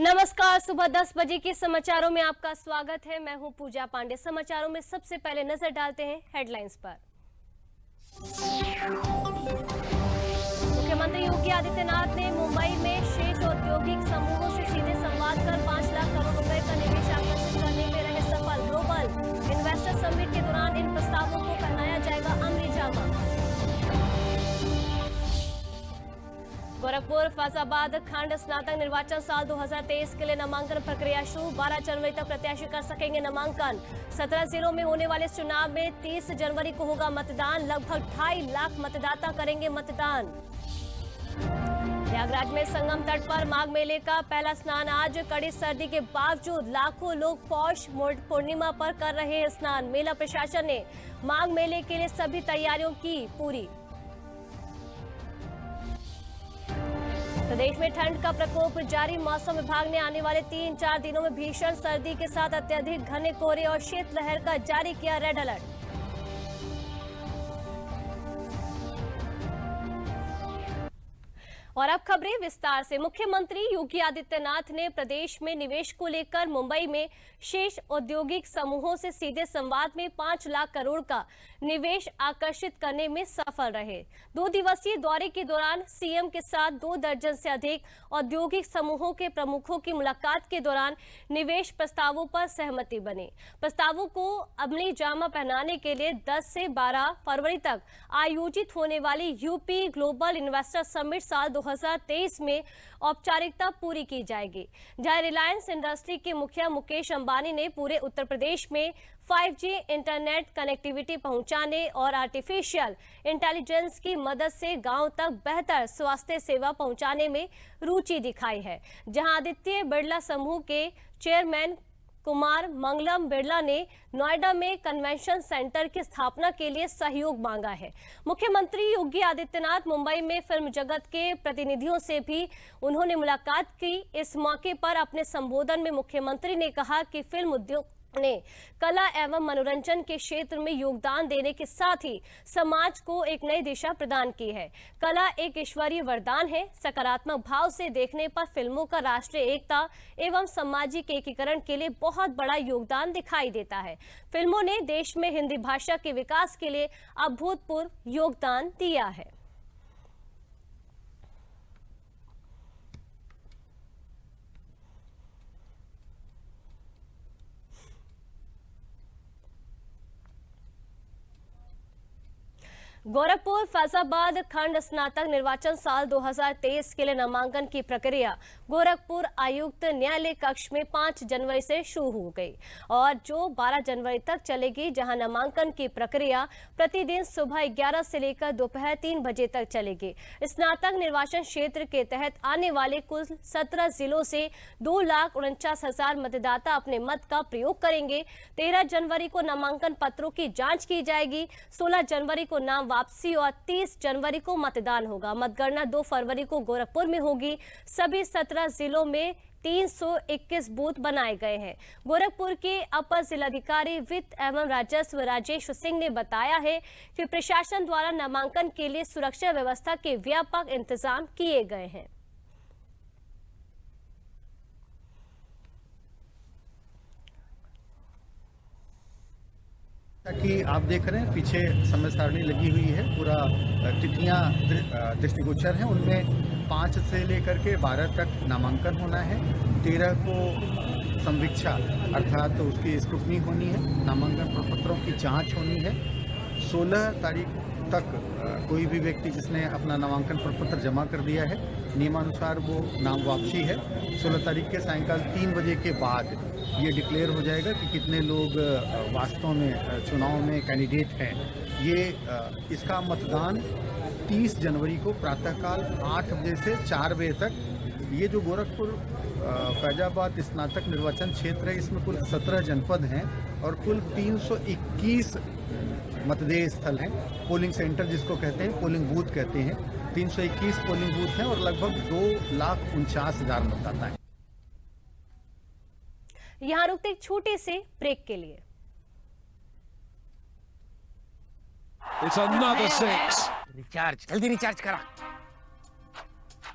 नमस्कार, सुबह 10 बजे के समाचारों में आपका स्वागत है। मैं हूं पूजा पांडे। समाचारों में सबसे पहले नजर डालते हैं हेडलाइंस पर। मुख्यमंत्री योगी आदित्यनाथ ने मुंबई में शीर्ष औद्योगिक समूहों से सीधे संवाद कर 5 लाख करोड़ रुपए का निवेश आकर्षित करने में रहे सफल। ग्लोबल इन्वेस्टर समिट के दौरान इन प्रस्तावों को पहनाया जाएगा अमली जामा। गोरखपुर फैजाबाद खंड स्नातक निर्वाचन साल 2023 के लिए नामांकन प्रक्रिया शुरू। 12 जनवरी तक प्रत्याशी कर सकेंगे नामांकन। 17 जिलों में होने वाले इस चुनाव में 30 जनवरी को होगा मतदान। लगभग 2.5 लाख मतदाता करेंगे मतदान। प्रयागराज में संगम तट पर माघ मेले का पहला स्नान आज। कड़ी सर्दी के बावजूद लाखों लोग पौष पूर्णिमा पर कर रहे हैं स्नान। मेला प्रशासन ने माघ मेले के लिए सभी तैयारियों की पूरी। प्रदेश में ठंड का प्रकोप जारी। मौसम विभाग ने आने वाले 3-4 दिनों में भीषण सर्दी के साथ अत्यधिक घने कोहरे और शीतलहर का जारी किया रेड अलर्ट। और अब खबरें विस्तार से। मुख्यमंत्री योगी आदित्यनाथ ने प्रदेश में निवेश को लेकर मुंबई में शीर्ष औद्योगिक समूहों से सीधे संवाद में 5 लाख करोड़ का निवेश आकर्षित करने में सफल रहे। 2 दिवसीय दौरे के दौरान सीएम के साथ 2 दर्जन से अधिक औद्योगिक समूहों के प्रमुखों की मुलाकात के दौरान निवेश प्रस्तावों पर सहमति बनी। प्रस्तावों को अमली जामा पहनाने के लिए 10 से 12 फरवरी तक आयोजित होने वाली यूपी ग्लोबल इन्वेस्टर समिट साल 2023 में औपचारिकता पूरी की जाएगी, जहां रिलायंस इंडस्ट्री के मुखिया मुकेश अंबानी ने पूरे उत्तर प्रदेश में 5G इंटरनेट कनेक्टिविटी पहुंचाने और आर्टिफिशियल इंटेलिजेंस की मदद से गांव तक बेहतर स्वास्थ्य सेवा पहुंचाने में रुचि दिखाई है। जहां आदित्य बिरला समूह के चेयरमैन कुमार मंगलम बिरला ने नोएडा में कन्वेंशन सेंटर की स्थापना के लिए सहयोग मांगा है। मुख्यमंत्री योगी आदित्यनाथ मुंबई में फिल्म जगत के प्रतिनिधियों से भी उन्होंने मुलाकात की। इस मौके पर अपने संबोधन में मुख्यमंत्री ने कहा कि फिल्म उद्योग ने कला एवं मनोरंजन के क्षेत्र में योगदान देने के साथ ही समाज को एक नई दिशा प्रदान की है। कला एक ईश्वरीय वरदान है। सकारात्मक भाव से देखने पर फिल्मों का राष्ट्रीय एकता एवं सामाजिक एकीकरण के लिए बहुत बड़ा योगदान दिखाई देता है। फिल्मों ने देश में हिंदी भाषा के विकास के लिए अभूतपूर्व योगदान दिया है। गोरखपुर फैजाबाद खंड स्नातक निर्वाचन साल 2023 के लिए नामांकन की प्रक्रिया गोरखपुर आयुक्त न्यायालय कक्ष में 5 जनवरी से शुरू हो गई और जो 12 जनवरी तक चलेगी, जहां नामांकन की प्रक्रिया प्रतिदिन सुबह 11 से लेकर दोपहर 3 बजे तक चलेगी। स्नातक निर्वाचन क्षेत्र के तहत आने वाले कुल 17 जिलों से 2,49,000 मतदाता अपने मत का प्रयोग करेंगे। 13 जनवरी को नामांकन पत्रों की जांच की जाएगी। 16 जनवरी को नाम वापसी और 30 जनवरी को मतदान होगा। मतगणना 2 फरवरी को गोरखपुर में होगी। सभी 17 जिलों में 321 बूथ बनाए गए हैं। गोरखपुर के अपर जिलाधिकारी वित्त एवं राजस्व राजेश सिंह ने बताया है कि प्रशासन द्वारा नामांकन के लिए सुरक्षा व्यवस्था के व्यापक इंतजाम किए गए हैं। कि आप देख रहे हैं पीछे समय सारणी लगी हुई है। पूरा तिथियां दृष्टिगोचर हैं। उनमें 5 से लेकर के 12 तक नामांकन होना है। 13 को संवीक्षा अर्थात तो उसकी स्क्रूटनी होनी है। नामांकन प्रपत्रों की जांच होनी है। 16 तारीख तक कोई भी व्यक्ति जिसने अपना नामांकन प्रपत्र जमा कर दिया है, नियमानुसार वो नाम वापसी है। 16 तारीख के सायंकाल 3 बजे के बाद ये डिक्लेयर हो जाएगा कि कितने लोग वास्तव में चुनाव में कैंडिडेट हैं। ये इसका मतदान 30 जनवरी को प्रातःकाल 8 बजे से 4 बजे तक। ये जो गोरखपुर फैजाबाद स्नातक निर्वाचन क्षेत्र है, इसमें कुल 17 जनपद हैं और कुल 321 मतदेय स्थल हैं। पोलिंग सेंटर जिसको कहते हैं, पोलिंग बूथ कहते हैं। 321 पोलिंग बूथ हैं और लगभग 2,49,000 मतदाता हैं। यहां रुकते एक छोटे से ब्रेक के लिए। It's another 6. रिचार्ज जल्दी रिचार्ज करा।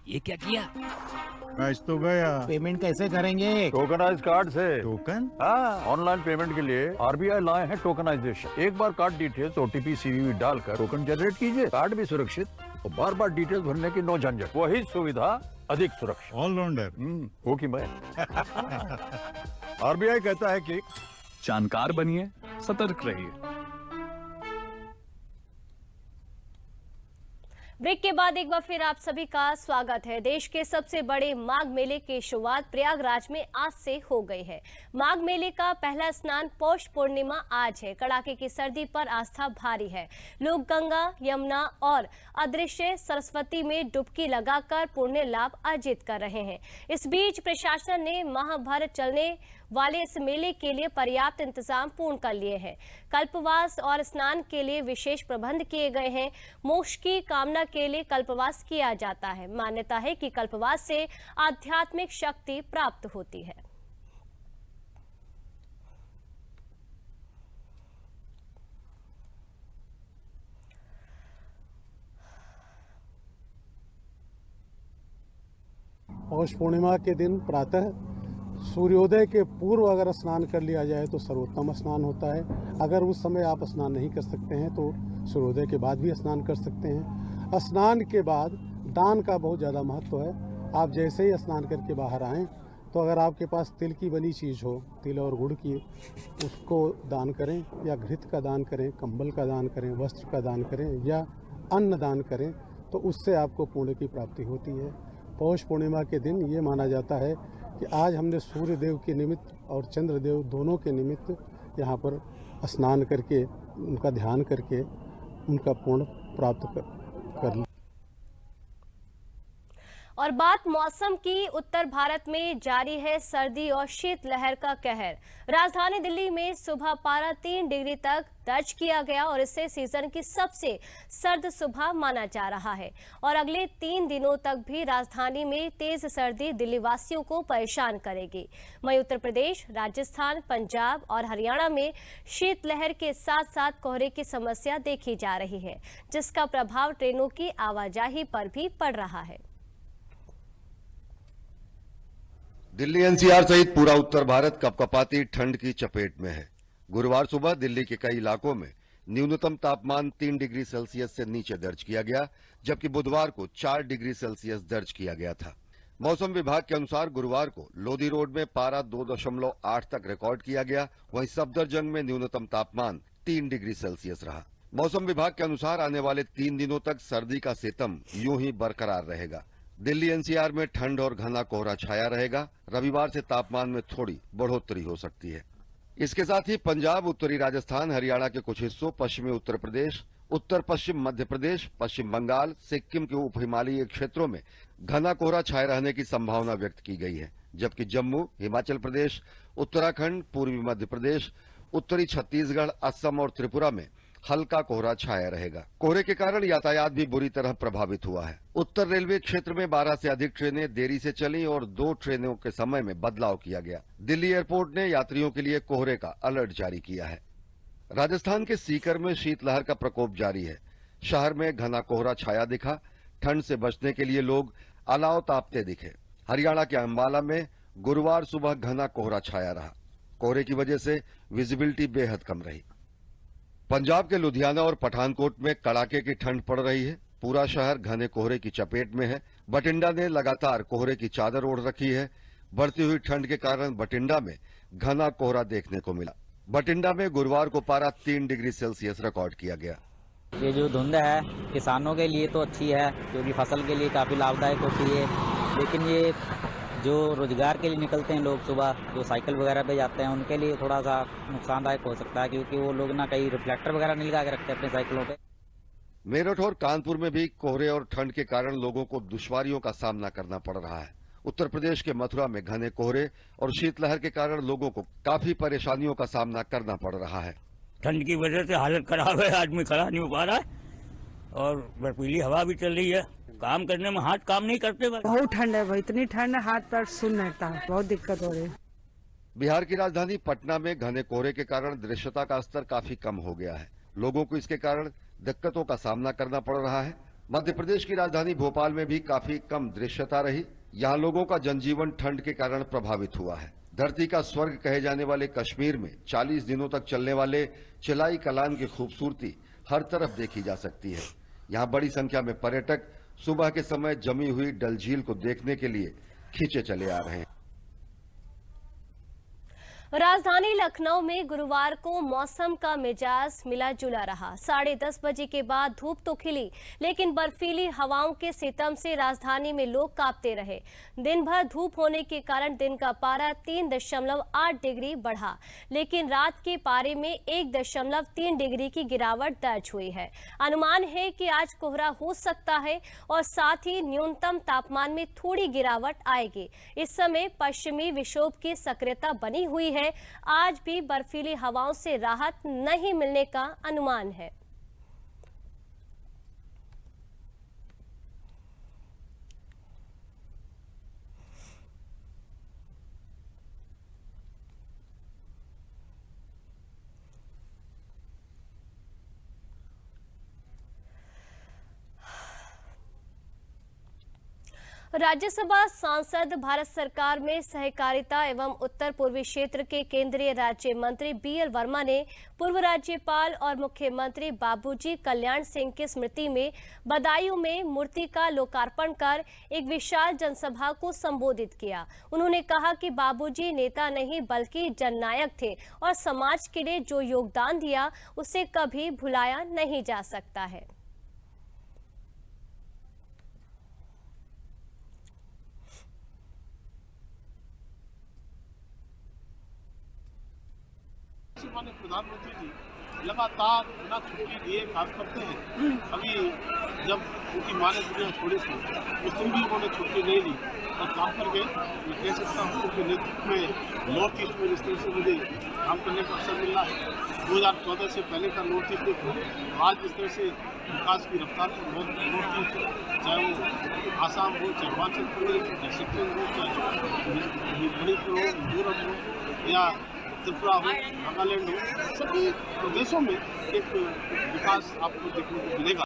ये क्या किया? मैच तो गया। पेमेंट कैसे करेंगे? टोकनाइज कार्ड से। टोकन? हाँ, ऑनलाइन पेमेंट के लिए आरबीआई लाए हैं टोकनाइजेशन। एक बार कार्ड डिटेल्स, ओटीपी, सीवीवी डालकर टोकन जनरेट कीजिए। कार्ड भी सुरक्षित और बार बार डिटेल्स भरने की नो झंझट। वही सुविधा अधिक सुरक्षित। ऑलराउंडर। हो कि मैं आरबीआई कहता है कि जानकार बनिए, सतर्क रहिए। ब्रेक के बाद एक बार फिर आप सभी का स्वागत है। देश के सबसे बड़े माघ मेले की शुरुआत प्रयागराज में आज से हो गई है। माघ मेले का पहला स्नान पौष पूर्णिमा आज है। कड़ाके की सर्दी पर आस्था भारी है। लोग गंगा, यमुना और अदृश्य सरस्वती में डुबकी लगाकर पुण्य लाभ अर्जित कर रहे हैं। इस बीच प्रशासन ने माह भर चलने वाले इस मेले के लिए पर्याप्त इंतजाम पूर्ण कर लिए हैं। कल्पवास और स्नान के लिए विशेष प्रबंध किए गए हैं। मोक्ष की कामना के लिए कल्पवास किया जाता है। मान्यता है कि कल्पवास से आध्यात्मिक शक्ति प्राप्त होती है। पौष पूर्णिमा के दिन प्रातः सूर्योदय के पूर्व अगर स्नान कर लिया जाए तो सर्वोत्तम स्नान होता है। अगर उस समय आप स्नान नहीं कर सकते हैं तो सूर्योदय के बाद भी स्नान कर सकते हैं। स्नान के बाद दान का बहुत ज़्यादा महत्व है। आप जैसे ही स्नान करके बाहर आएँ तो अगर आपके पास तिल की बनी चीज़ हो, तिल और गुड़ की, उसको दान करें या घृत का दान करें, कंबल का दान करें, वस्त्र का दान करें या अन्न दान करें तो उससे आपको पुण्य की प्राप्ति होती है। पौष पूर्णिमा के दिन ये माना जाता है कि आज हमने सूर्य देव के निमित्त और चंद्र देव दोनों के निमित्त यहाँ पर स्नान करके उनका ध्यान करके उनका पुण्य प्राप्त कर। और बात मौसम की, उत्तर भारत में जारी है सर्दी और शीतलहर का कहर। राजधानी दिल्ली में सुबह पारा 3 डिग्री तक दर्ज किया गया और इससे सीजन की सबसे सर्द सुबह माना जा रहा है। और अगले 3 दिनों तक भी राजधानी में तेज सर्दी दिल्ली वासियों को परेशान करेगी। वहीं उत्तर प्रदेश, राजस्थान, पंजाब और हरियाणा में शीतलहर के साथ साथ कोहरे की समस्या देखी जा रही है, जिसका प्रभाव ट्रेनों की आवाजाही पर भी पड़ रहा है। दिल्ली एनसीआर सहित पूरा उत्तर भारत कपकपाती ठंड की चपेट में है। गुरुवार सुबह दिल्ली के कई इलाकों में न्यूनतम तापमान 3 डिग्री सेल्सियस से नीचे दर्ज किया गया, जबकि बुधवार को 4 डिग्री सेल्सियस दर्ज किया गया था। मौसम विभाग के अनुसार गुरुवार को लोधी रोड में पारा 2.8 तक रिकॉर्ड किया गया। वहीं सफदरजंग में न्यूनतम तापमान 3 डिग्री सेल्सियस रहा। मौसम विभाग के अनुसार आने वाले 3 दिनों तक सर्दी का सितम यूं ही बरकरार रहेगा। दिल्ली एनसीआर में ठंड और घना कोहरा छाया रहेगा। रविवार से तापमान में थोड़ी बढ़ोतरी हो सकती है। इसके साथ ही पंजाब, उत्तरी राजस्थान, हरियाणा के कुछ हिस्सों, पश्चिमी उत्तर प्रदेश, उत्तर पश्चिम मध्य प्रदेश, पश्चिम बंगाल, सिक्किम के उप हिमालयी क्षेत्रों में घना कोहरा छाये रहने की संभावना व्यक्त की गई है, जबकि जम्मू, हिमाचल प्रदेश, उत्तराखंड, पूर्वी मध्य प्रदेश, उत्तरी छत्तीसगढ़, असम और त्रिपुरा में हल्का कोहरा छाया रहेगा। कोहरे के कारण यातायात भी बुरी तरह प्रभावित हुआ है। उत्तर रेलवे क्षेत्र में 12 से अधिक ट्रेनें देरी से चली और 2 ट्रेनों के समय में बदलाव किया गया। दिल्ली एयरपोर्ट ने यात्रियों के लिए कोहरे का अलर्ट जारी किया है। राजस्थान के सीकर में शीतलहर का प्रकोप जारी है। शहर में घना कोहरा छाया दिखा। ठंड से बचने के लिए लोग अलाव तापते दिखे। हरियाणा के अंबाला में गुरुवार सुबह घना कोहरा छाया रहा। कोहरे की वजह से विजिबिलिटी बेहद कम रही। पंजाब के लुधियाना और पठानकोट में कड़ाके की ठंड पड़ रही है। पूरा शहर घने कोहरे की चपेट में है। बठिंडा ने लगातार कोहरे की चादर ओढ़ रखी है। बढ़ती हुई ठंड के कारण बठिंडा में घना कोहरा देखने को मिला। बठिंडा में गुरुवार को पारा 3 डिग्री सेल्सियस रिकॉर्ड किया गया। ये जो धुंध है किसानों के लिए तो अच्छी है, क्योंकि फसल के लिए काफी लाभदायक होती है, लेकिन ये जो रोजगार के लिए निकलते हैं लोग सुबह, जो साइकिल वगैरह पे जाते हैं, उनके लिए थोड़ा सा नुकसानदायक हो सकता है, क्योंकि वो लोग ना कई रिफ्लेक्टर वगैरह नहीं लगा के रखते अपने साइकिलों पे। मेरठ और कानपुर में भी कोहरे और ठंड के कारण लोगों को दुश्वारियों का सामना करना पड़ रहा है। उत्तर प्रदेश के मथुरा में घने कोहरे और शीतलहर के कारण लोगों को काफी परेशानियों का सामना करना पड़ रहा है। ठंड की वजह से हालत खराब है, आदमी खड़ा नहीं हो पा रहा है और बर्फीली हवा भी चल रही है। काम करने में हाथ काम नहीं करते। बहुत ठंड है भाई, इतनी ठंड है हाथ पैर सुन रहता है, बहुत दिक्कत हो रही है। बिहार की राजधानी पटना में घने कोहरे के कारण दृश्यता का स्तर काफी कम हो गया है। लोगों को इसके कारण दिक्कतों का सामना करना पड़ रहा है। मध्य प्रदेश की राजधानी भोपाल में भी काफी कम दृश्यता रही। यहाँ लोगों का जनजीवन ठंड के कारण प्रभावित हुआ है। धरती का स्वर्ग कहे जाने वाले कश्मीर में 40 दिनों तक चलने वाले चिलाई कलान की खूबसूरती हर तरफ देखी जा सकती है। यहाँ बड़ी संख्या में पर्यटक सुबह के समय जमी हुई डल झील को देखने के लिए खींचे चले आ रहे हैं। राजधानी लखनऊ में गुरुवार को मौसम का मिजाज मिला जुला रहा। 10:30 बजे के बाद धूप तो खिली, लेकिन बर्फीली हवाओं के सितम से राजधानी में लोग कांपते रहे। दिन भर धूप होने के कारण दिन का पारा 3.8 डिग्री बढ़ा, लेकिन रात के पारे में 1.3 डिग्री की गिरावट दर्ज हुई है। अनुमान है कि आज कोहरा हो सकता है और साथ ही न्यूनतम तापमान में थोड़ी गिरावट आएगी। इस समय पश्चिमी विक्षोभ की सक्रियता बनी हुई है। आज भी बर्फीली हवाओं से राहत नहीं मिलने का अनुमान है। राज्यसभा सांसद भारत सरकार में सहकारिता एवं उत्तर पूर्वी क्षेत्र के केंद्रीय राज्य मंत्री BL वर्मा ने पूर्व राज्यपाल और मुख्यमंत्री बाबूजी कल्याण सिंह की स्मृति में बदायूं में मूर्ति का लोकार्पण कर एक विशाल जनसभा को संबोधित किया। उन्होंने कहा कि बाबूजी नेता नहीं बल्कि जननायक थे और समाज के लिए जो योगदान दिया उसे कभी भुलाया नहीं जा सकता है। माननीय प्रधानमंत्री जी लगातार बिना छुट्टी दिए काम करते हैं। अभी जब उनकी मां ने दुनिया छोड़ी थी उस दिन भी उन्होंने छुट्टी नहीं ली और काम कर गए। मैं कह सकता हूँ उनके नेतृत्व में नॉर्थ ईस्ट में जिस तरह से मुझे काम करने का अवसर मिला है, 2014 से पहले का नॉर्थ ईस्ट देखो, आज जिस तरह से विकास की रफ्तार पर नॉर्थ ईस्ट, चाहे वो आसाम हो, चाहे हिमाचल प्रदेश, चाहे सिक्किम हो, चाहे मणिपुर हो, मिजोरम हो या त्रिपुरा हो, नागालैंड हो, सभी प्रदेशों में एक विकास आपको देखने को मिलेगा।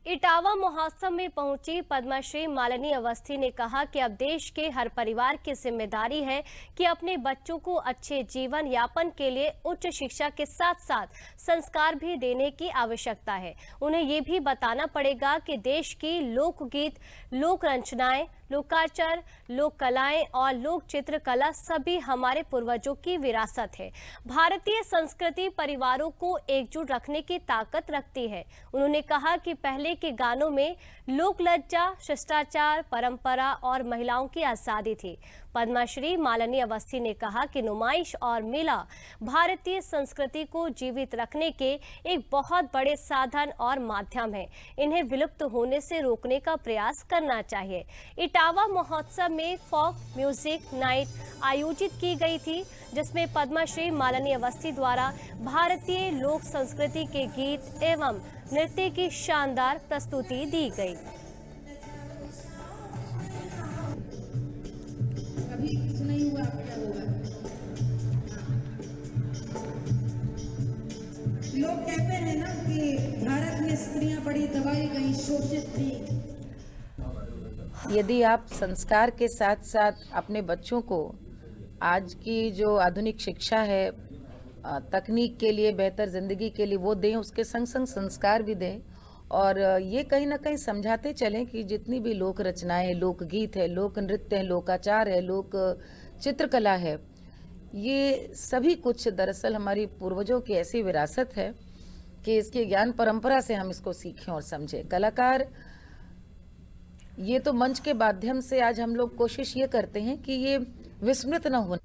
इटावा महोत्सव में पहुंची पद्मश्री मालिनी अवस्थी ने कहा कि अब देश के हर परिवार की जिम्मेदारी है कि अपने बच्चों को अच्छे जीवन यापन के लिए उच्च शिक्षा के साथ साथ संस्कार भी देने की आवश्यकता है। उन्हें ये भी बताना पड़ेगा कि देश की लोकगीत, लोक रचनाएं, लोकाचार, लोक कलाएं और लोक चित्रकला सभी हमारे पूर्वजों की विरासत है। भारतीय संस्कृति परिवारों को एकजुट रखने की ताकत रखती है। उन्होंने कहा कि पहले के गानों में लोक लज्जा, शिष्टाचार, परंपरा और महिलाओं की आजादी थी। पद्मश्री मालिनी अवस्थी ने कहा कि नुमाइश और मेला भारतीय संस्कृति को जीवित रखने के एक बहुत बड़े साधन और माध्यम है। इन्हें विलुप्त होने से रोकने का प्रयास करना चाहिए। इटावा महोत्सव में फोक म्यूजिक नाइट आयोजित की गई थी, जिसमें पद्मश्री मालिनी अवस्थी द्वारा भारतीय लोक संस्कृति के गीत एवं नृत्य की शानदार प्रस्तुति दी गई। लोग कहते हैं ना कि भारत में स्त्रियां बड़ी दबाई गई, शोषित थी। यदि आप संस्कार के साथ साथ अपने बच्चों को आज की जो आधुनिक शिक्षा है, तकनीक के लिए, बेहतर जिंदगी के लिए वो दें, उसके संग संग संस्कार भी दें और ये कहीं ना कहीं समझाते चलें कि जितनी भी लोक रचनाएं, लोकगीत है, लोक नृत्य है, लोकाचार है, लोक चित्रकला है, ये सभी कुछ दरअसल हमारी पूर्वजों की ऐसी विरासत है कि इसकी ज्ञान परंपरा से हम इसको सीखें और समझें। कलाकार ये तो मंच के माध्यम से आज हम लोग कोशिश ये करते हैं कि ये विस्मृत न हो।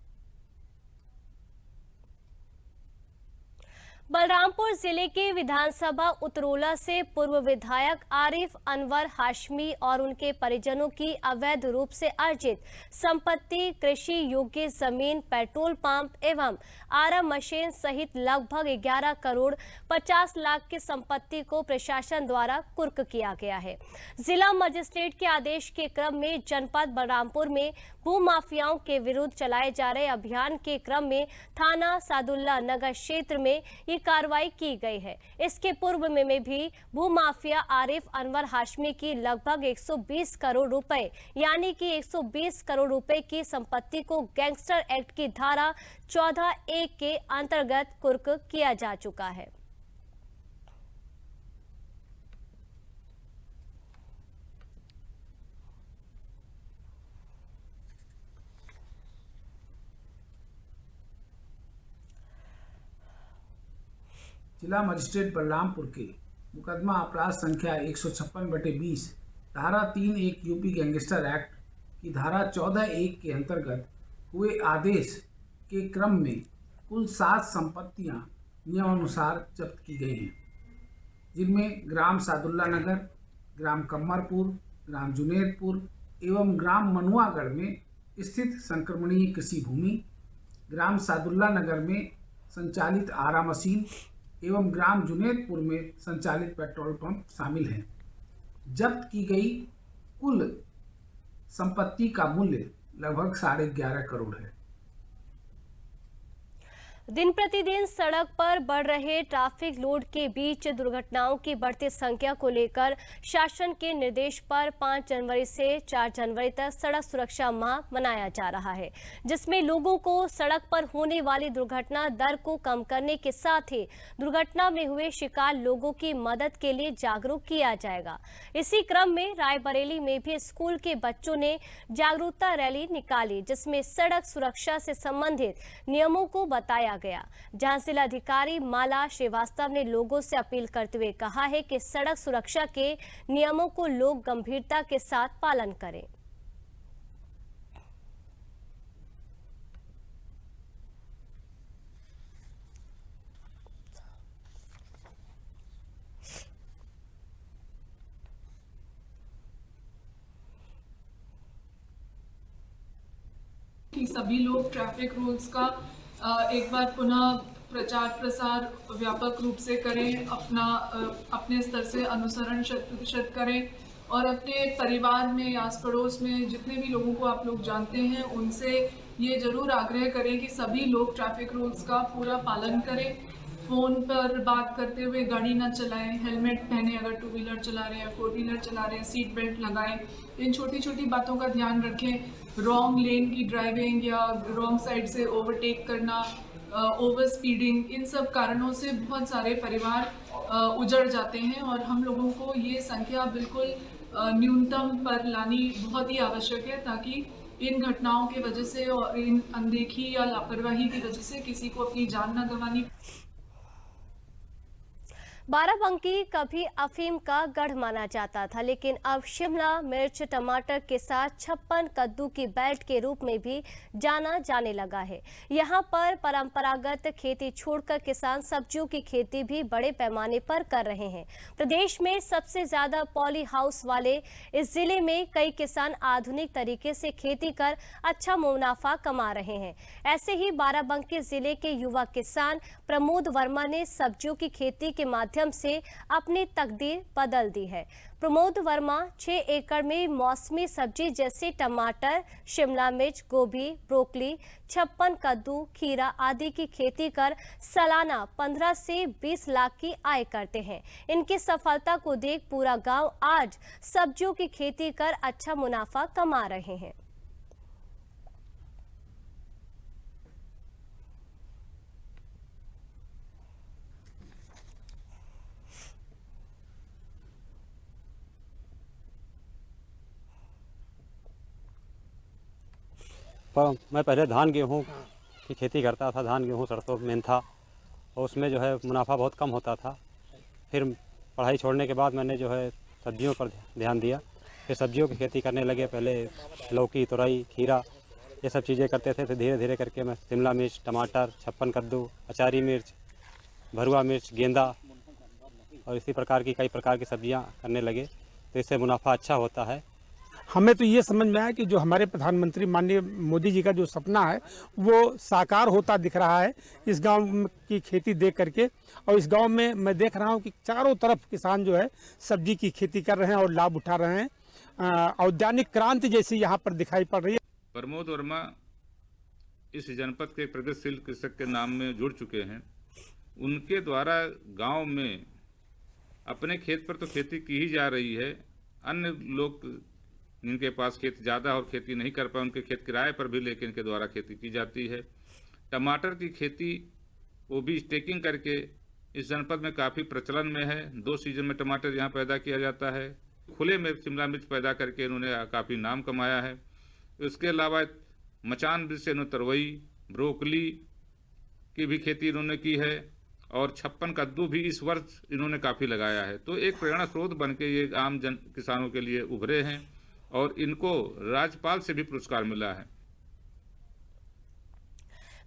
बलरामपुर जिले के विधानसभा उतरोला से पूर्व विधायक आरिफ अनवर हाशमी और उनके परिजनों की अवैध रूप से अर्जित संपत्ति, कृषि योग्य जमीन, पेट्रोल पंप एवं आरा मशीन सहित लगभग 11 करोड़ 50 लाख की संपत्ति को प्रशासन द्वारा कुर्क किया गया है। जिला मजिस्ट्रेट के आदेश के क्रम में जनपद बलरामपुर में भूमाफियाओं के विरुद्ध चलाए जा रहे अभियान के क्रम में थाना सादुल्ला नगर क्षेत्र में ये कार्रवाई की की गई है। इसके पूर्व में भी भूमाफिया आरिफ अनवर हाशमी की लगभग 120 करोड़ रुपए यानी कि 120 करोड़ रुपए की संपत्ति को गैंगस्टर एक्ट की धारा 14(1) के अंतर्गत कुर्क किया जा चुका है। जिला मजिस्ट्रेट बलरामपुर के मुकदमा अपराध संख्या 156/20 धारा 3(1) यूपी गैंगस्टर एक्ट की धारा 14(1) के अंतर्गत हुए आदेश के क्रम में कुल 7 संपत्तियां नियमानुसार जब्त की गई हैं, जिनमें ग्राम सादुल्ला नगर, ग्राम कम्मरपुर, ग्राम जुनेदपुर एवं ग्राम मनुआगढ़ में स्थित संक्रमणीय कृषि भूमि, ग्राम सादुल्ला नगर में संचालित आरा मशीन एवं ग्राम जुनेदपुर में संचालित पेट्रोल पंप शामिल हैं। जब्त की गई कुल संपत्ति का मूल्य लगभग 11.5 करोड़ है। दिन प्रतिदिन सड़क पर बढ़ रहे ट्रैफिक लोड के बीच दुर्घटनाओं की बढ़ती संख्या को लेकर शासन के निर्देश पर 5 जनवरी से 4 जनवरी तक सड़क सुरक्षा माह मनाया जा रहा है, जिसमें लोगों को सड़क पर होने वाली दुर्घटना दर को कम करने के साथ ही दुर्घटना में हुए शिकार लोगों की मदद के लिए जागरूक किया जाएगा। इसी क्रम में रायबरेली में भी स्कूल के बच्चों ने जागरूकता रैली निकाली, जिसमें सड़क सुरक्षा से संबंधित नियमों को बताया गया, जहां जिलाधिकारी माला श्रीवास्तव ने लोगों से अपील करते हुए कहा है कि सड़क सुरक्षा के नियमों को लोग गंभीरता के साथ पालन करें। कि सभी लोग ट्रैफिक रूल्स का एक बार पुनः प्रचार प्रसार व्यापक रूप से करें, अपने स्तर से अनुसरण 100% करें और अपने परिवार में आस पड़ोस में जितने भी लोगों को आप लोग जानते हैं उनसे ये ज़रूर आग्रह करें कि सभी लोग ट्रैफिक रूल्स का पूरा पालन करें। फ़ोन पर बात करते हुए गाड़ी ना चलाएं, हेलमेट पहने अगर 2 व्हीलर चला रहे हैं, 4 व्हीलर चला रहे हैं, सीट बेल्ट लगाएं। इन छोटी छोटी बातों का ध्यान रखें। रॉन्ग लेन की ड्राइविंग या रॉन्ग साइड से ओवरटेक करना, ओवर स्पीडिंग, इन सब कारणों से बहुत सारे परिवार उजड़ जाते हैं और हम लोगों को ये संख्या बिल्कुल न्यूनतम पर लानी बहुत ही आवश्यक है, ताकि इन घटनाओं की वजह से और इन अनदेखी या लापरवाही की वजह से किसी को अपनी जान न गंवानी। बाराबंकी कभी अफीम का गढ़ माना जाता था, लेकिन अब शिमला मिर्च टमाटर के साथ 56 कद्दू की बेल्ट के रूप में भी जाना जाने लगा है। यहां पर परंपरागत खेती छोड़कर किसान सब्जियों की खेती भी बड़े पैमाने पर कर रहे हैं। प्रदेश में सबसे ज्यादा पॉली हाउस वाले इस जिले में कई किसान आधुनिक तरीके से खेती कर अच्छा मुनाफा कमा रहे हैं। ऐसे ही बाराबंकी जिले के युवा किसान प्रमोद वर्मा ने सब्जियों की खेती के माध्यम से अपनी तकदीर बदल दी है। प्रमोद वर्मा 6 एकड़ में मौसमी सब्जी जैसे टमाटर, शिमला मिर्च, गोभी, ब्रोकली, 56 कद्दू, खीरा आदि की खेती कर सालाना 15 से 20 लाख की आय करते हैं। इनकी सफलता को देख पूरा गांव आज सब्जियों की खेती कर अच्छा मुनाफा कमा रहे हैं। पर मैं पहले धान गेहूँ की खेती करता था, धान गेहूँ सरसों मेन था और उसमें जो है मुनाफा बहुत कम होता था। फिर पढ़ाई छोड़ने के बाद मैंने जो है सब्जियों पर ध्यान दिया, फिर सब्जियों की खेती करने लगे। पहले लौकी, तुरई, खीरा ये सब चीज़ें करते थे। फिर धीरे धीरे करके मैं शिमला मिर्च, टमाटर, 56 कद्दू, अचारी मिर्च, भरुआ मिर्च, गेंदा और इसी प्रकार की कई प्रकार की सब्जियां करने लगे, तो इससे मुनाफा अच्छा होता है। हमें तो ये समझ में आया कि जो हमारे प्रधानमंत्री माननीय मोदी जी का जो सपना है वो साकार होता दिख रहा है इस गांव की खेती देख करके। और इस गांव में मैं देख रहा हूं कि चारों तरफ किसान जो है सब्जी की खेती कर रहे हैं और लाभ उठा रहे हैं। औद्यानिक क्रांति जैसी यहाँ पर दिखाई पड़ रही है। प्रमोद वर्मा इस जनपद के प्रगतिशील कृषक के नाम में जुड़ चुके हैं। उनके द्वारा गांव में अपने खेत पर तो खेती की ही जा रही है, अन्य लोग जिनके पास खेत ज़्यादा और खेती नहीं कर पाए उनके खेत किराए पर भी लेकर इनके द्वारा खेती की जाती है। टमाटर की खेती वो भी स्टेकिंग करके इस जनपद में काफ़ी प्रचलन में है। 2 सीजन में टमाटर यहाँ पैदा किया जाता है। खुले में शिमला मिर्च पैदा करके इन्होंने काफ़ी नाम कमाया है। उसके अलावा मचान वृक्ष से इन्होंने तरवई, ब्रोकली की भी खेती इन्होंने की है और 56 कद्दू भी इस वर्ष इन्होंने काफ़ी लगाया है। तो एक प्रेरणा स्रोत बन के ये आम जन किसानों के लिए उभरे हैं और इनको राज्यपाल से भी पुरस्कार मिला है।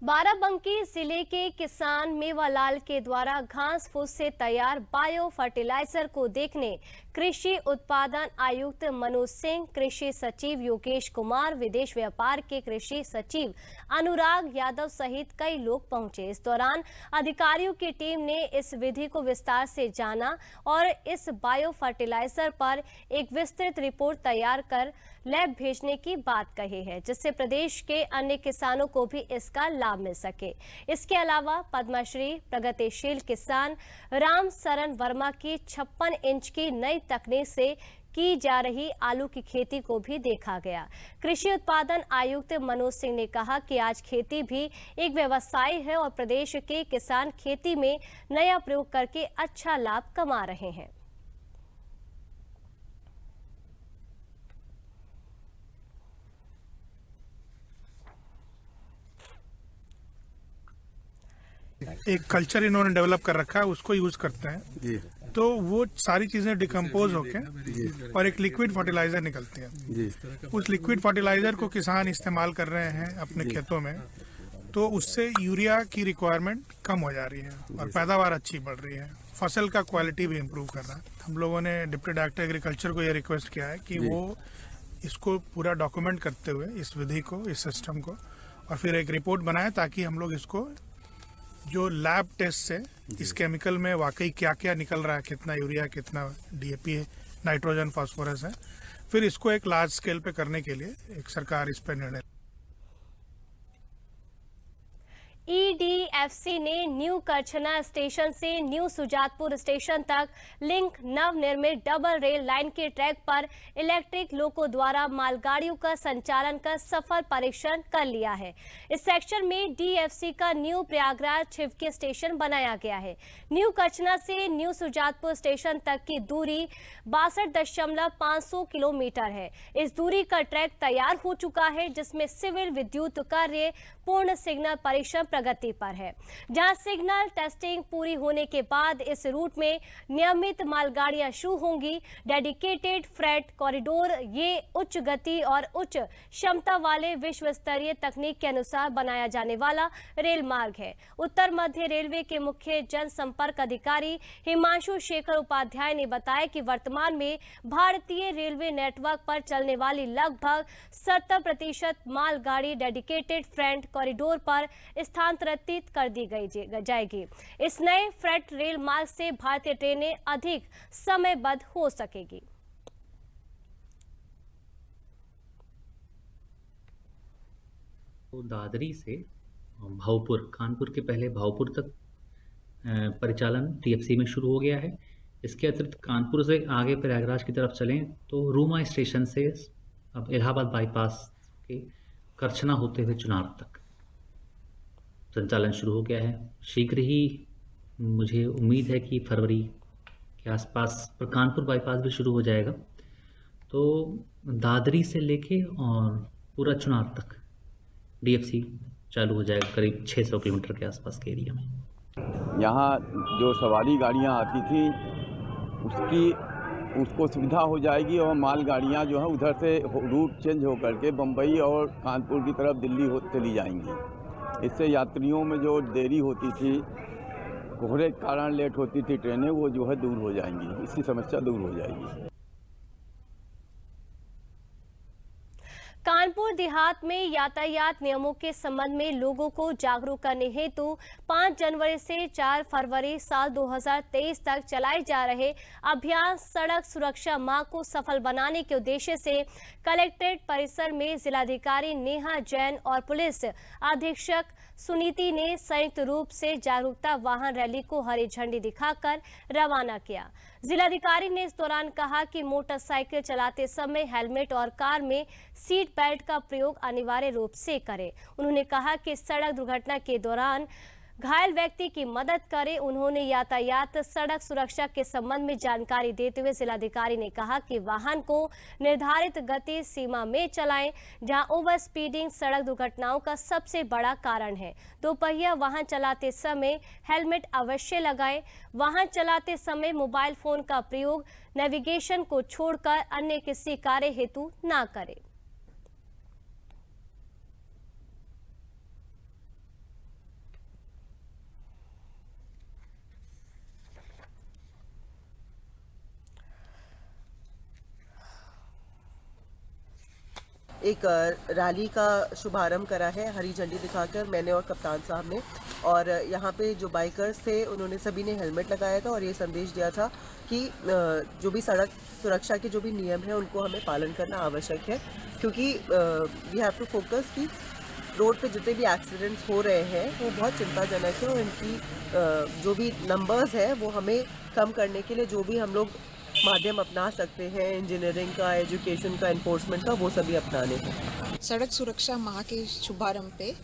बाराबंकी जिले के किसान मेवालाल के द्वारा घास फूस से तैयार बायो फर्टिलाइजर को देखने कृषि उत्पादन आयुक्त मनोज सिंह, कृषि सचिव योगेश कुमार, विदेश व्यापार के कृषि सचिव अनुराग यादव सहित कई लोग पहुंचे। इस दौरान अधिकारियों की टीम ने इस विधि को विस्तार से जाना और इस बायो फर्टिलाइजर पर एक विस्तृत रिपोर्ट तैयार कर लैब भेजने की बात कही है, जिससे प्रदेश के अन्य किसानों को भी इसका लाभ मिल सके। इसके अलावा पद्मश्री प्रगतिशील किसान राम सरन वर्मा की 56 इंच की नई तकनीक से की जा रही आलू की खेती को भी देखा गया। कृषि उत्पादन आयुक्त मनोज सिंह ने कहा कि आज खेती भी एक व्यवसाय है और प्रदेश के किसान खेती में नया प्रयोग करके अच्छा लाभ कमा रहे हैं। एक कल्चर इन्होंने डेवलप कर रखा है, उसको यूज करते हैं जी। तो वो सारी चीजें डिकम्पोज होके और एक लिक्विड फर्टिलाइजर निकलती है जी। उस लिक्विड फर्टिलाइजर को किसान इस्तेमाल कर रहे हैं अपने खेतों में, तो उससे यूरिया की रिक्वायरमेंट कम हो जा रही है और पैदावार अच्छी बढ़ रही है, फसल का क्वालिटी भी इम्प्रूव कर रहा है। हम लोगों ने डिप्टी डायरेक्टर एग्रीकल्चर को ये रिक्वेस्ट किया है कि वो इसको पूरा डॉक्यूमेंट करते हुए इस विधि को, इस सिस्टम को, और फिर एक रिपोर्ट बनाए ताकि हम लोग इसको जो लैब टेस्ट से इस केमिकल में वाकई क्या क्या निकल रहा है, कितना यूरिया, कितना डीएपी है, नाइट्रोजन, फास्फोरस है, फिर इसको एक लार्ज स्केल पे करने के लिए एक सरकार इस पर निर्णय। ईडीएफसी ने न्यू करछना स्टेशन से न्यू सुजातपुर स्टेशन तक लिंक नवनिर्मित डबल रेल लाइन के ट्रैक पर इलेक्ट्रिक लोको द्वारा मालगाड़ियों का संचालन का सफल परीक्षण कर लिया है। इस सेक्शन में डीएफसी का न्यू प्रयागराज छिवकी स्टेशन बनाया गया है। न्यू करछना से न्यू सुजातपुर स्टेशन तक की दूरी 62.500 किलोमीटर है। इस दूरी का ट्रैक तैयार हो चुका है, जिसमें सिविल विद्युत कार्य पूर्ण सिग्नल परीक्षण प्रगति पर है। जहां सिग्नल टेस्टिंग पूरी होने के बाद इस रूट में नियमित मालगाड़ियां शुरू होंगी। डेडिकेटेड फ्रेट कॉरिडोर ये उच्च गति और उच्च क्षमता वाले विश्व स्तरीय तकनीक के अनुसार बनाया जाने वाला रेल मार्ग है। उत्तर मध्य रेलवे के मुख्य जनसंपर्क अधिकारी हिमांशु शेखर उपाध्याय ने बताया कि वर्तमान में भारतीय रेलवे नेटवर्क पर चलने वाली लगभग 70% मालगाड़ी डेडिकेटेड फ्रेट कॉरिडोर पर स्थानांतरित कर दी जाएगी। इस नए फ्रेट रेल मार्ग से भारतीय ट्रेनें अधिक समयबद्ध हो सकेगी। तो दादरी से भावपुर, कानपुर के पहले भावपुर तक परिचालन टीएफसी में शुरू हो गया है। इसके अतिरिक्त कानपुर से आगे प्रयागराज की तरफ चलें तो रूमा स्टेशन से अब इलाहाबाद बाईपास के करछना होते हुए चुनार तक संचालन शुरू हो गया है। शीघ्र ही मुझे उम्मीद है कि फरवरी के आसपास पर कानपुर बाईपास भी शुरू हो जाएगा। तो दादरी से लेके और पूरा चुनार तक डीएफसी चालू हो जाएगा करीब 600 किलोमीटर के आसपास के एरिया में। यहाँ जो सवारी गाड़ियाँ आती थी उसको सुविधा हो जाएगी और मालगाड़ियाँ जो है उधर से रूट चेंज हो करके बम्बई और कानपुर की तरफ दिल्ली चली जाएंगी। इससे यात्रियों में जो देरी होती थी, कोहरे के कारण लेट होती थी ट्रेनें, वो जो है दूर हो जाएंगी, इसकी समस्या दूर हो जाएगी। कानपुर देहात में यातायात नियमों के संबंध में लोगों को जागरूक करने हेतु 5 जनवरी से 4 फरवरी साल 2023 तक चलाए जा रहे अभियान सड़क सुरक्षा माह को सफल बनाने के उद्देश्य से कलेक्ट्रेट परिसर में जिलाधिकारी नेहा जैन और पुलिस अधीक्षक सुनीति ने संयुक्त रूप से जागरूकता वाहन रैली को हरी झंडी दिखाकर रवाना किया। जिलाधिकारी ने इस दौरान कहा कि मोटरसाइकिल चलाते समय हेलमेट और कार में सीट बेल्ट का प्रयोग अनिवार्य रूप से करें। उन्होंने कहा कि सड़क दुर्घटना के दौरान घायल व्यक्ति की मदद करें। उन्होंने यातायात सड़क सुरक्षा के संबंध में जानकारी देते हुए जिलाधिकारी ने कहा कि वाहन को निर्धारित गति सीमा में चलाएं, जहां ओवर स्पीडिंग सड़क दुर्घटनाओं का सबसे बड़ा कारण है। दोपहिया वाहन चलाते समय हेलमेट अवश्य लगाएं। वाहन चलाते समय मोबाइल फोन का प्रयोग नेविगेशन को छोड़कर अन्य किसी कार्य हेतु न करें। एक रैली का शुभारंभ करा है हरी झंडी दिखाकर मैंने और कप्तान साहब ने, और यहाँ पे जो बाइकर्स थे उन्होंने सभी ने हेलमेट लगाया था और ये संदेश दिया था कि जो भी सड़क सुरक्षा के जो भी नियम हैं उनको हमें पालन करना आवश्यक है, क्योंकि वी हैव टू फोकस कि रोड पे जितने भी एक्सीडेंट्स हो रहे हैं वो बहुत चिंताजनक है और इनकी जो भी नंबर्स है वो हमें कम करने के लिए जो भी हम लोग माध्यम अपना सकते हैं, इंजीनियरिंग का, एजुकेशन का, एनफोर्समेंट का, वो सभी अपनाने हैं। सड़क सुरक्षा माह के शुभारंभ पे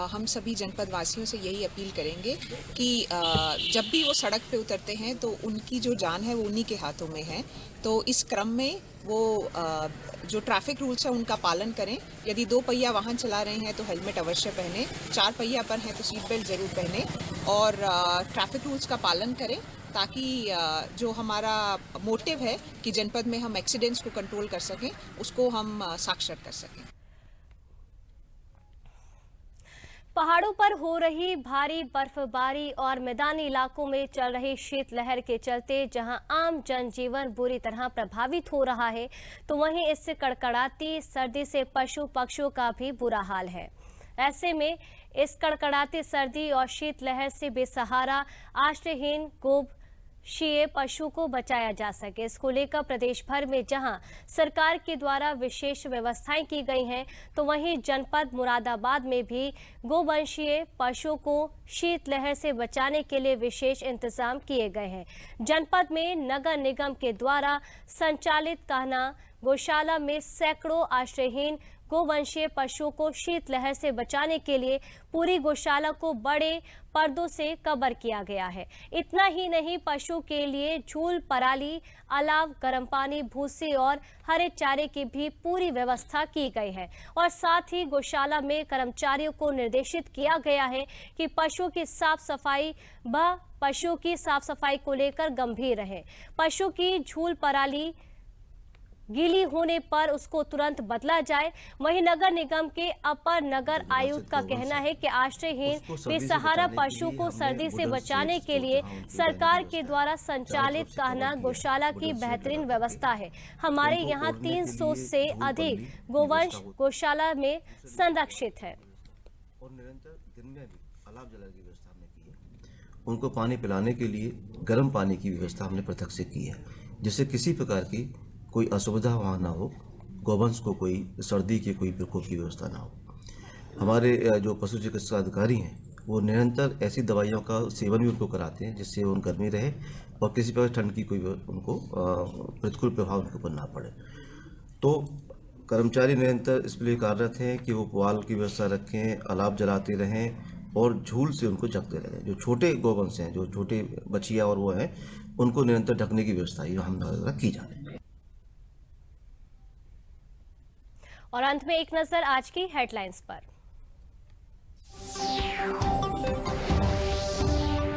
हम सभी जनपद वासियों से यही अपील करेंगे कि जब भी वो सड़क पे उतरते हैं तो उनकी जो जान है वो उन्हीं के हाथों में है। तो इस क्रम में वो जो ट्रैफिक रूल्स है उनका पालन करें। यदि 2 पहिया वाहन चला रहे हैं तो हेलमेट अवश्य पहने, 4 पहिया पर हैं तो सीट बेल्ट ज़रूर पहने और ट्रैफिक रूल्स का पालन करें, ताकि जो हमारा मोटिव है कि जनपद में हम एक्सीडेंट्स को कंट्रोल कर सकें उसको हम साक्षर कर सकें। पहाड़ों पर हो रही भारी बर्फबारी और मैदानी इलाकों में चल रही शीतलहर के चलते जहां आम जनजीवन बुरी तरह प्रभावित हो रहा है, तो वहीं इससे कड़कड़ाती सर्दी से पशु पक्षियों का भी बुरा हाल है। ऐसे में इस कड़कड़ाती सर्दी और शीतलहर से बेसहारा आश्रयहीन गोवंशीय पशु को बचाया जा सके, इसको लेकर प्रदेश भर में जहां सरकार के द्वारा विशेष व्यवस्थाएं की गई हैं, तो वहीं जनपद मुरादाबाद में भी गोवंशीय पशुओं को शीतलहर से बचाने के लिए विशेष इंतजाम किए गए हैं। जनपद में नगर निगम के द्वारा संचालित कान्हा गौशाला में सैकड़ों आश्रयहीन गोवंशीय पशुओं को शीतलहर से बचाने के लिए पूरी गौशाला को बड़े पर्दों से कवर किया गया है। इतना ही नहीं, पशु के लिए झूल, पराली, अलाव, गर्म पानी, भूसी और हरे चारे की भी पूरी व्यवस्था की गई है और साथ ही गौशाला में कर्मचारियों को निर्देशित किया गया है कि पशुओं की साफ सफाई को लेकर गंभीर रहे। पशु की झूल, पराली गीली होने पर उसको तुरंत बदला जाए। वहीं नगर निगम के अपर नगर आयुक्त का कहना है कि आश्रयहीन बेसहारा पशु को सर्दी से बचाने के लिए सरकार के द्वारा संचालित कान्हा गौशाला की बेहतरीन व्यवस्था है। हमारे यहाँ 300 से अधिक गोवंश गौशाला में संरक्षित है। और निरंतर दिन में भी अलाव जलाने की व्यवस्था हमने की है। उनको पानी पिलाने के लिए गर्म पानी की व्यवस्था हमने पृथक से की है, जिससे किसी प्रकार की कोई असुविधा वहाँ ना हो, गोवंश को कोई सर्दी के कोई प्रकोप की व्यवस्था ना हो। हमारे जो पशु चिकित्सा अधिकारी हैं वो निरंतर ऐसी दवाइयों का सेवन भी उनको कराते हैं जिससे उन गर्मी रहे और किसी प्रकार ठंड की कोई उनको प्रतिकूल प्रभाव उनके ऊपर ना पड़े। तो कर्मचारी निरंतर इस लिए कार्यरत हैं कि वो पुआल की व्यवस्था रखें, अलाव जलाते रहें और झूल से उनको जगते रहें। जो छोटे गोवंश हैं, जो छोटे बछिया और वो हैं, उनको निरंतर ढकने की व्यवस्था हम द्वारा की जा रही है। और अंत में एक नजर आज की हेडलाइंस पर।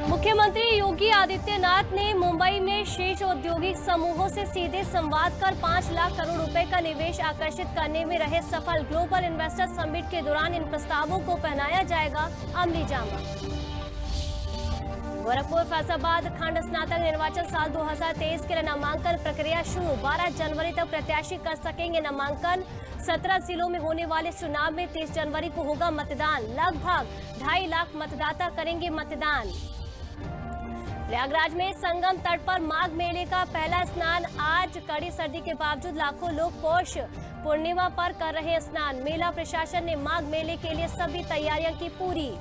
मुख्यमंत्री योगी आदित्यनाथ ने मुंबई में शीर्ष औद्योगिक समूहों से सीधे संवाद कर 5 लाख करोड़ रुपए का निवेश आकर्षित करने में रहे सफल। ग्लोबल इन्वेस्टर समिट के दौरान इन प्रस्तावों को पहनाया जाएगा अमली जामा। गोरखपुर, फैजाबाद, खंड स्नातक निर्वाचन साल 2023 के लिए नामांकन प्रक्रिया शुरू। 12 जनवरी तक प्रत्याशी कर सकेंगे नामांकन। 17 जिलों में होने वाले चुनाव में 30 जनवरी को होगा मतदान। लगभग 2.5 लाख मतदाता करेंगे मतदान। प्रयागराज में संगम तट पर माघ मेले का पहला स्नान आज। कड़ी सर्दी के बावजूद लाखों लोग पौष पूर्णिमा पर कर रहे हैं स्नान। मेला प्रशासन ने माघ मेले के लिए सभी तैयारियां की पूरी।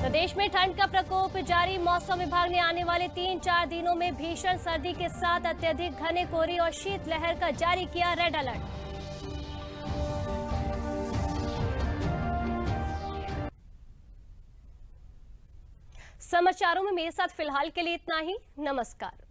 प्रदेश में ठंड का प्रकोप जारी। मौसम विभाग ने आने वाले 3-4 दिनों में भीषण सर्दी के साथ अत्यधिक घने कोहरे और शीतलहर का जारी किया रेड अलर्ट। समाचारों में मेरे साथ फिलहाल के लिए इतना ही। नमस्कार।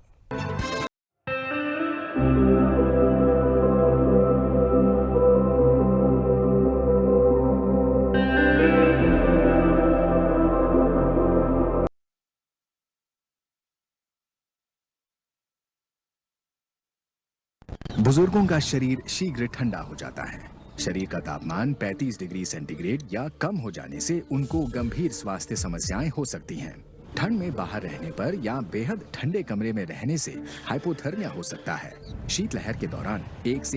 बुजुर्गों का शरीर शीघ्र ठंडा हो जाता है। शरीर का तापमान 35 डिग्री सेंटीग्रेड या कम हो जाने से उनको गंभीर स्वास्थ्य समस्याएं हो सकती हैं। ठंड में बाहर रहने पर या बेहद ठंडे कमरे में रहने से हाइपोथर्मिया हो सकता है। शीतलहर के दौरान 1 से